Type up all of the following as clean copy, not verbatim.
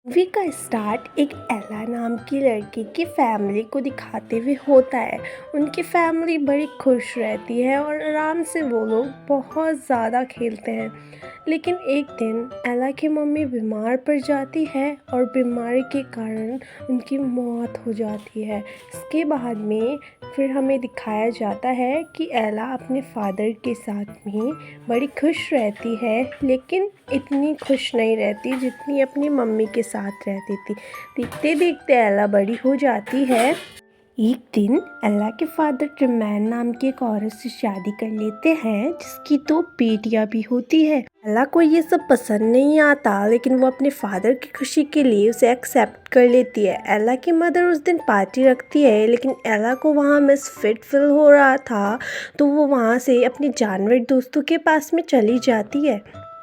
Movie का start एक एला नाम की लड़की की फैमिली को दिखाते हुए होता है। उनकी फैमिली बड़ी खुश रहती है और आराम से वो लोग बहुत ज़्यादा खेलते हैं। लेकिन एक दिन एला की मम्मी बीमार पड़ जाती है और बीमारी के कारण उनकी मौत हो जाती है। इसके बाद में फिर हमें दिखाया जाता है कि एला अपने फादर के साथ में बड़ी खुश रहती है, लेकिन इतनी खुश नहीं रहती जितनी अपनी मम्मी के साथ रहती थी। देखते देखते एला बड़ी हो जाती है। एक दिन एला के फादर ट्रिमैन नाम की एक औरत से शादी कर लेते हैं, जिसकी 2 बेटियां भी होती है। एला को ये सब पसंद नहीं आता, लेकिन वो अपने फादर की खुशी के लिए उसे एक्सेप्ट कर लेती है। एला की मदर उस दिन पार्टी रखती है, लेकिन एला को वहाँ मिसफिट फील हो रहा था, तो वो वहाँ से अपने जानवर दोस्तों के पास में चली जाती है।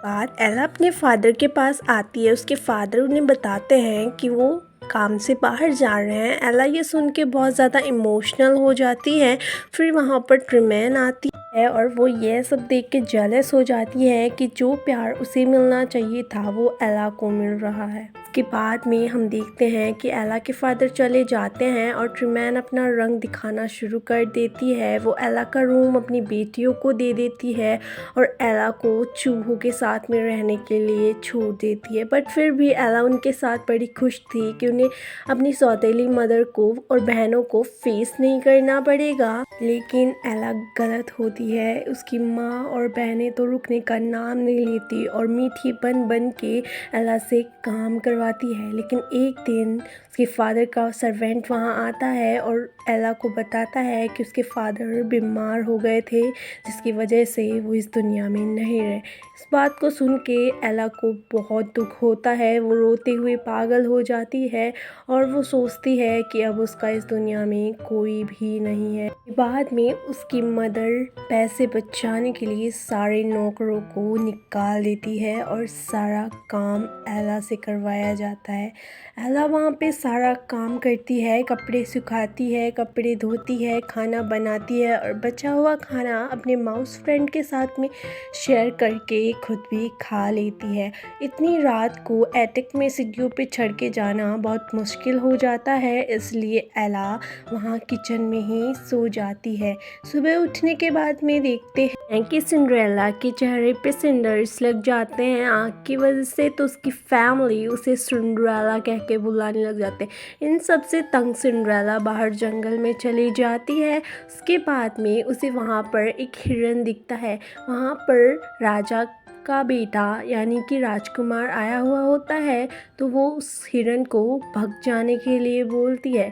बाद एला अपने फादर के पास आती है। उसके फादर उन्हें बताते हैं कि वो काम से बाहर जा रहे हैं। एला ये सुन के बहुत ज़्यादा इमोशनल हो जाती है। फिर वहाँ पर ट्रिमैन आती है और वो ये सब देख के जेलस हो जाती है कि जो प्यार उसे मिलना चाहिए था वो एला को मिल रहा है। इसके बाद में हम देखते हैं कि एला के फादर चले जाते हैं और ट्रिमैन अपना रंग दिखाना शुरू कर देती है। वो एला का रूम अपनी बेटियों को दे देती है और एला को चूहों के साथ में रहने के लिए छोड़ देती है। बट फिर भी एला उनके साथ बड़ी खुश थी कि उन्हें अपनी सौतेली मदर को और बहनों को फेस नहीं करना पड़ेगा। लेकिन एला गलत होती है। उसकी माँ और बहनें तो रुकने का नाम नहीं लेती और मीठी बन बन के एला से काम करवाती है। लेकिन एक दिन उसके फादर का सर्वेंट वहाँ आता है और एला को बताता है कि उसके फादर बीमार हो गए थे, जिसकी वजह से वो इस दुनिया में नहीं रहे। इस बात को सुन के एला को बहुत दुख होता है। वो रोते हुए पागल हो जाती है और वो सोचती है कि अब उसका इस दुनिया में कोई भी नहीं है। बाद में उसकी मदर पैसे बचाने के लिए सारे नौकरों को निकाल देती है और सारा काम एला से करवाया जाता है। एला वहाँ पे सारा काम करती है, कपड़े सुखाती है, कपड़े धोती है, खाना बनाती है और बचा हुआ खाना अपने माउस फ्रेंड के साथ में शेयर करके खुद भी खा लेती है। इतनी रात को एटिक में सीढ़ियों पे चढ़ के जाना बहुत मुश्किल हो जाता है, इसलिए एला वहाँ किचन में ही सो जाती है। सुबह उठने के बाद में देखते हैं कि सिंड्रेला के चेहरे पे सिंडर्स लग जाते हैं आँख की वजह से, तो उसकी फैमिली उसे सिंड्रेला कह के बुलाने लग जाते हैं। इन सब से तंग सिंड्रेला बाहर जंगल में चली जाती है। उसके बाद में उसे वहाँ पर एक हिरन दिखता है। वहाँ पर राजा का बेटा यानी कि राजकुमार आया हुआ होता है, तो वो उस हिरन को भग जाने के लिए बोलती है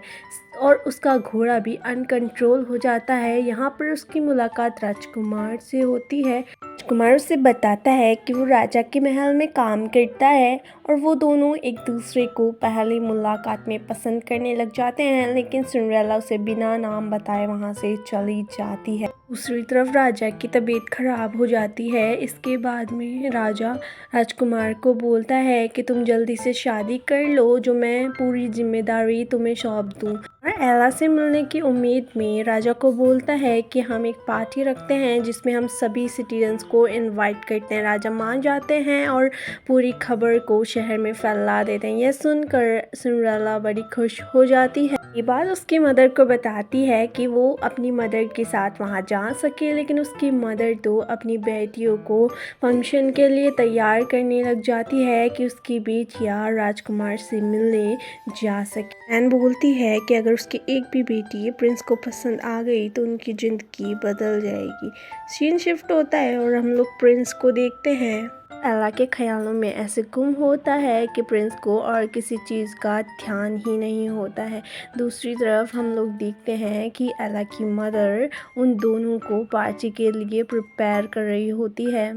और उसका घोड़ा भी अनकंट्रोल हो जाता है। यहाँ पर उसकी मुलाकात राजकुमार से होती है। राजकुमार उसे बताता है कि वो राजा के महल में काम करता है और वो दोनों एक दूसरे को पहली मुलाकात में पसंद करने लग जाते हैं। लेकिन सिंड्रेला उसे बिना नाम बताए वहाँ से चली जाती है। दूसरी तरफ राजा की तबीयत खराब हो जाती है। इसके बाद में राजा राजकुमार को बोलता है कि तुम जल्दी से शादी कर लो, जो मैं पूरी जिम्मेदारी तुम्हें सौंप दूँ। और एला से मिलने की उम्मीद में राजा को बोलता है कि हम एक पार्टी रखते हैं जिसमें हम सभी सिटीजन्स को इनवाइट करते हैं। राजा मान जाते हैं और पूरी खबर को शहर में फैला देते हैं। यह सुनकर सिंड्रेला बड़ी खुश हो जाती है। ये बात उसकी मदर को बताती है कि वो अपनी मदर के साथ वहाँ जा सके, लेकिन उसकी मदर तो अपनी बेटियों को फंक्शन के लिए तैयार करने लग जाती है कि उसकी बेटियाँ राजकुमार से मिलने जा सके। एन बोलती है कि अगर उसकी एक भी बेटी प्रिंस को पसंद आ गई तो उनकी ज़िंदगी बदल जाएगी। सीन शिफ्ट होता है और हम लोग प्रिंस को देखते हैं। एला के ख्यालों में ऐसे गुम होता है कि प्रिंस को और किसी चीज़ का ध्यान ही नहीं होता है। दूसरी तरफ हम लोग देखते हैं कि एला की मदर उन दोनों को पार्टी के लिए प्रिपेयर कर रही होती है।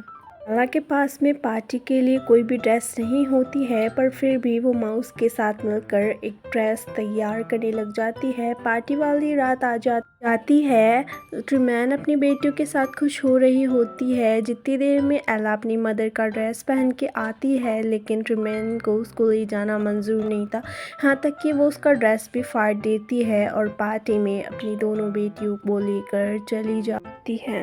एला के पास में पार्टी के लिए कोई भी ड्रेस नहीं होती है, पर फिर भी वो माउस के साथ मिलकर एक ड्रेस तैयार करने लग जाती है। पार्टी वाली रात आ जाती जाती है। ट्रूमैन अपनी बेटियों के साथ खुश हो रही होती है। जितनी देर में एला अपनी मदर का ड्रेस पहन के आती है, लेकिन ट्रूमैन को उसको ले जाना मंजूर नहीं था, यहाँ तक कि वो उसका ड्रेस भी फाड़ देती है और पार्टी में अपनी दोनों बेटियों को लेकर चली जाती है।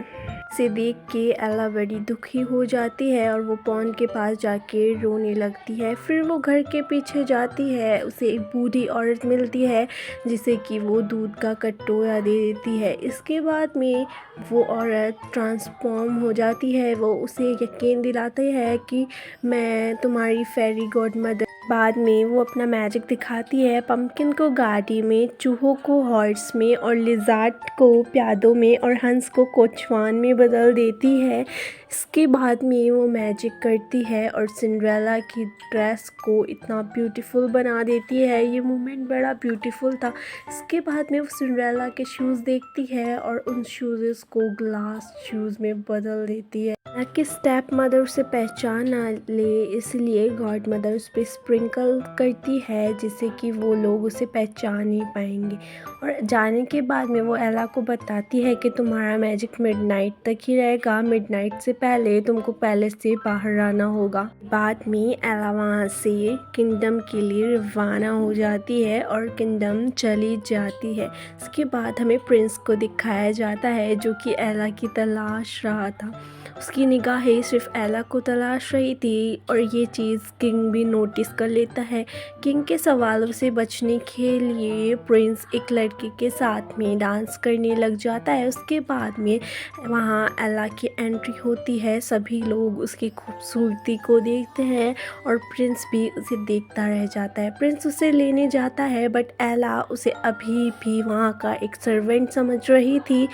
इसे देख के एला बड़ी दुखी हो जाती है और वो पॉन के पास जाके रोने लगती है। फिर वो घर के पीछे जाती है, उसे एक बूढ़ी औरत मिलती है जिसे कि वो दूध का कटोरा दे देती है। इसके बाद में वो औरत ट्रांसफॉर्म हो जाती है। वो उसे यकीन दिलाती है कि मैं तुम्हारी फेरी गॉड मदर। बाद में वो अपना मैजिक दिखाती है। पम्पकिन को गाड़ी में, चूहों को हॉर्स में और लिज़ार्ड को प्यादों में और हंस को कोचवान में बदल देती है। इसके बाद में वो मैजिक करती है और सिंड्रेला की ड्रेस को इतना ब्यूटीफुल बना देती है। ये मोमेंट बड़ा ब्यूटीफुल था। इसके बाद में वो सिंड्रेला के शूज़ देखती है और उन शूज़ को ग्लास शूज़ में बदल देती है ताकि स्टेप मदर उसे पहचान ना ले, इसलिए गॉड मदर उस पर स्प्रिंकल करती है जिससे कि वो लोग उसे पहचान नहीं पाएंगे। और जाने के बाद में वो एला को बताती है कि तुम्हारा मैजिक मिडनाइट तक ही रहेगा, मिडनाइट से पहले तुमको पैलेस से बाहर आना होगा। बाद में एला वहाँ से किंगडम के लिए रवाना हो जाती है और किंगडम चली जाती है। इसके बाद हमें प्रिंस को दिखाया जाता है जो कि एला की तलाश रहा था। उसकी निगाहें सिर्फ एला को तलाश रही थी और ये चीज़ किंग भी नोटिस कर लेता है। किंग के सवालों से बचने के लिए प्रिंस एक लड़के के साथ में डांस करने लग जाता है। उसके बाद में वहाँ एला की एंट्री होती है। सभी लोग उसकी खूबसूरती को देखते हैं और प्रिंस भी उसे देखता रह जाता है। प्रिंस उसे लेने जाता है बट एला उसे अभी भी वहाँ का एक सर्वेंट समझ रही थी।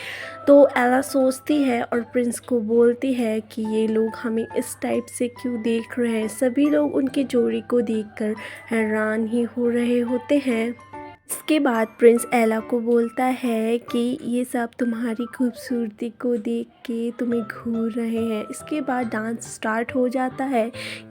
तो एला सोचती है और प्रिंस को बोलती है कि ये लोग हमें इस टाइप से क्यों देख रहे हैं। सभी लोग उनकी जोड़ी को देखकर हैरान ही हो रहे होते हैं। इसके बाद प्रिंस एला को बोलता है कि ये सब तुम्हारी खूबसूरती को देख के तुम्हें घूर रहे हैं। इसके बाद डांस स्टार्ट हो जाता है।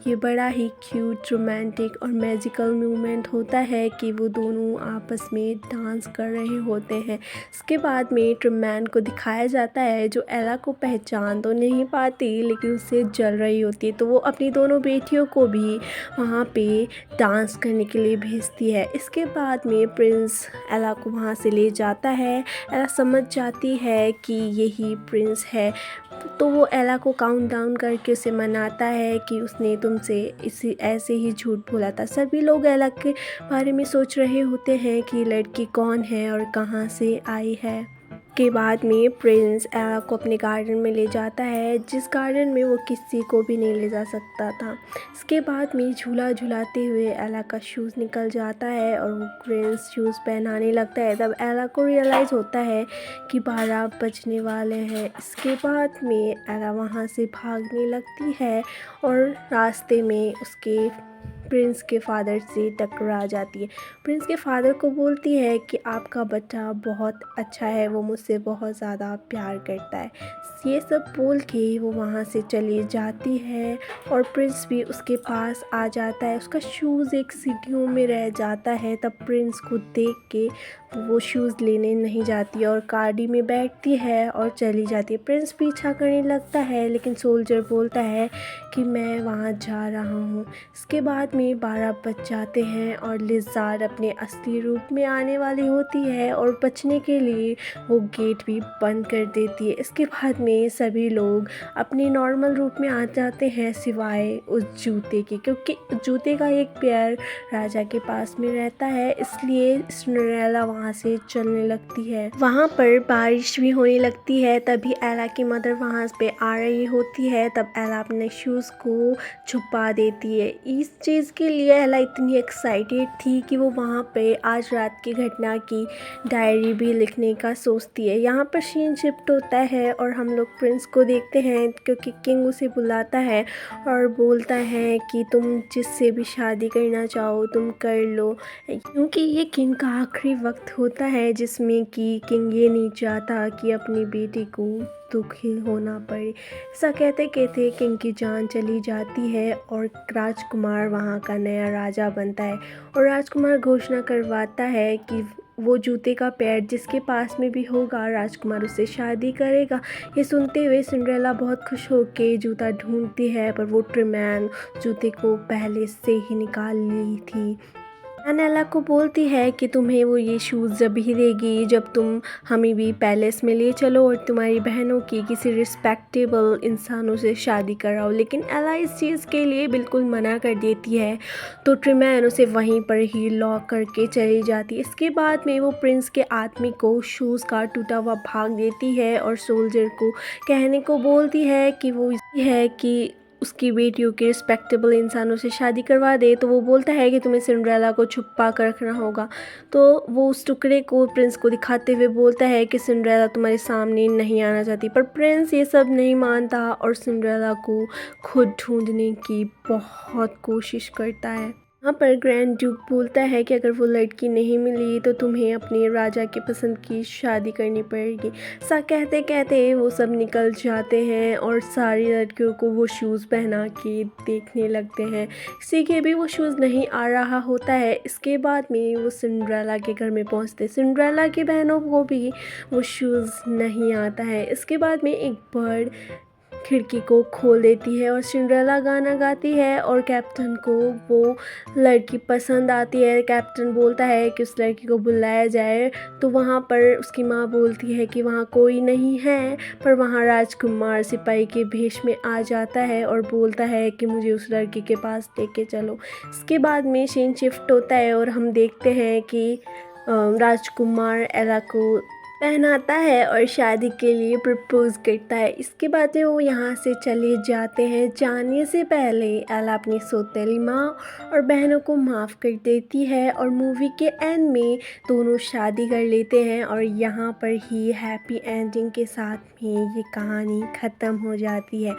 ये बड़ा ही क्यूट, रोमांटिक और मैजिकल मोमेंट होता है कि वो दोनों आपस में डांस कर रहे होते हैं। इसके बाद में ट्रूमैन को दिखाया जाता है जो एला को पहचान तो नहीं पाती लेकिन उससे जल रही होती है। तो वो अपनी दोनों बेटियों को भी वहाँ पे डांस करने के लिए भेजती है। इसके बाद में प्रिंस एला को वहाँ से ले जाता है। एला समझ जाती है कि यही प्रिंस है, तो वो एला को काउंट डाउन करके उसे मनाता है कि उसने तुमसे इसी ऐसे ही झूठ बोला था। सभी लोग एला के बारे में सोच रहे होते हैं कि लड़की कौन है और कहाँ से आई है। के बाद में प्रिंस एला को अपने गार्डन में ले जाता है, जिस गार्डन में वो किसी को भी नहीं ले जा सकता था। इसके बाद में झूला झूलाते हुए एला का शूज़ निकल जाता है और वो प्रिंस शूज़ पहनाने लगता है। तब एला को रियलाइज़ होता है कि 12 बजने वाले हैं। इसके बाद में एला वहाँ से भागने लगती है और रास्ते में उसके प्रिंस के फादर से टकरा जाती है। प्रिंस के फादर को बोलती है कि आपका बच्चा बहुत अच्छा है, वो मुझसे बहुत ज़्यादा प्यार करता है। ये सब बोल के वो वहाँ से चली जाती है और प्रिंस भी उसके पास आ जाता है। उसका शूज़ एक सीढ़ियों में रह जाता है। तब प्रिंस को देख के वो शूज़ लेने नहीं जाती और गाड़ी में बैठती है और चली जाती है। प्रिंस पीछा करने लगता है लेकिन सोल्जर बोलता है कि मैं वहाँ जा रहा हूँ। इसके बाद में 12 बज जाते हैं और लिज़ार्ड अपने असली रूप में आने वाली होती है और बचने के लिए वो गेट भी बंद कर देती है। इसके बाद में सभी लोग अपने नॉर्मल रूप में आ जाते हैं सिवाय उस जूते के, क्योंकि जूते का एक पेयर राजा के पास में रहता है, इसलिए सिंड्रेला वहाँ से चलने लगती है। वहाँ पर बारिश भी होने लगती है। तभी एला की मदर वहाँ पे आ रही होती है। तब एला अपने शूज़ को छुपा देती है। इस चीज़ के लिए एला इतनी एक्साइटेड थी कि वो वहाँ पे आज रात की घटना की डायरी भी लिखने का सोचती है। यहाँ पर सीन शिफ्ट होता है और हम लोग प्रिंस को देखते हैं क्योंकि किंग उसे बुलाता है और बोलता है कि तुम जिससे भी शादी करना चाहो तुम कर लो, क्योंकि ये किंग का आखिरी वक्त होता है जिसमें कि किंग ये नहीं चाहता कि अपनी बेटी को दुखी होना पड़े। ऐसा कहते कहते किंग की जान चली जाती है और राजकुमार वहाँ का नया राजा बनता है और राजकुमार घोषणा करवाता है कि वो जूते का पेयर जिसके पास में भी होगा राजकुमार उससे शादी करेगा। ये सुनते हुए सिंड्रेला बहुत खुश होके जूता ढूंढती है, पर वो ट्रिमैन जूते को पहले से ही निकाल ली थी। एला को बोलती है कि तुम्हें वो ये शूज़ जब ही देगी जब तुम हमें भी पैलेस में ले चलो और तुम्हारी बहनों की किसी रिस्पेक्टेबल इंसानों से शादी कराओ। लेकिन एला इस चीज़ के लिए बिल्कुल मना कर देती है, तो ट्रिमैन उसे वहीं पर ही लॉक करके चली जाती है। इसके बाद में वो प्रिंस के आदमी को शूज़ का टूटा हुआ भाग देती है और सोल्जर को कहने को बोलती है कि वो है कि उसकी बेटियों के रिस्पेक्टेबल इंसानों से शादी करवा दे। तो वो बोलता है कि तुम्हें सिंड्रेला को छुपा कर रखना होगा। तो वो उस टुकड़े को प्रिंस को दिखाते हुए बोलता है कि सिंड्रेला तुम्हारे सामने नहीं आना चाहती, पर प्रिंस ये सब नहीं मानता और सिंड्रेला को खुद ढूंढने की बहुत कोशिश करता है। यहाँ पर ग्रैंड ड्यूक बोलता है कि अगर वो लड़की नहीं मिली तो तुम्हें अपने राजा की पसंद की शादी करनी पड़ेगी। ऐसा कहते कहते वो सब निकल जाते हैं और सारी लड़कियों को वो शूज़ पहना के देखने लगते हैं। किसी के भी वो शूज़ नहीं आ रहा होता है। इसके बाद में वो सिंड्रेला के घर में पहुँचते, सिंड्रेला की बहनों को भी वो शूज़ नहीं आता है। इसके बाद में एक बर्ड खिड़की को खोल देती है और सिंड्रेला गाना गाती है और कैप्टन को वो लड़की पसंद आती है। कैप्टन बोलता है कि उस लड़की को बुलाया जाए, तो वहाँ पर उसकी माँ बोलती है कि वहाँ कोई नहीं है, पर वहाँ राजकुमार सिपाही के भेष में आ जाता है और बोलता है कि मुझे उस लड़की के पास लेके चलो। इसके बाद में सीन शिफ्ट होता है और हम देखते हैं कि राजकुमार एला को पहनाता है और शादी के लिए प्रपोज करता है। इसके बाद में वो यहाँ से चले जाते हैं। जाने से पहले एला अपनी सौतेली माँ और बहनों को माफ़ कर देती है और मूवी के एंड में दोनों शादी कर लेते हैं और यहाँ पर ही हैप्पी एंडिंग के साथ में ये कहानी ख़त्म हो जाती है।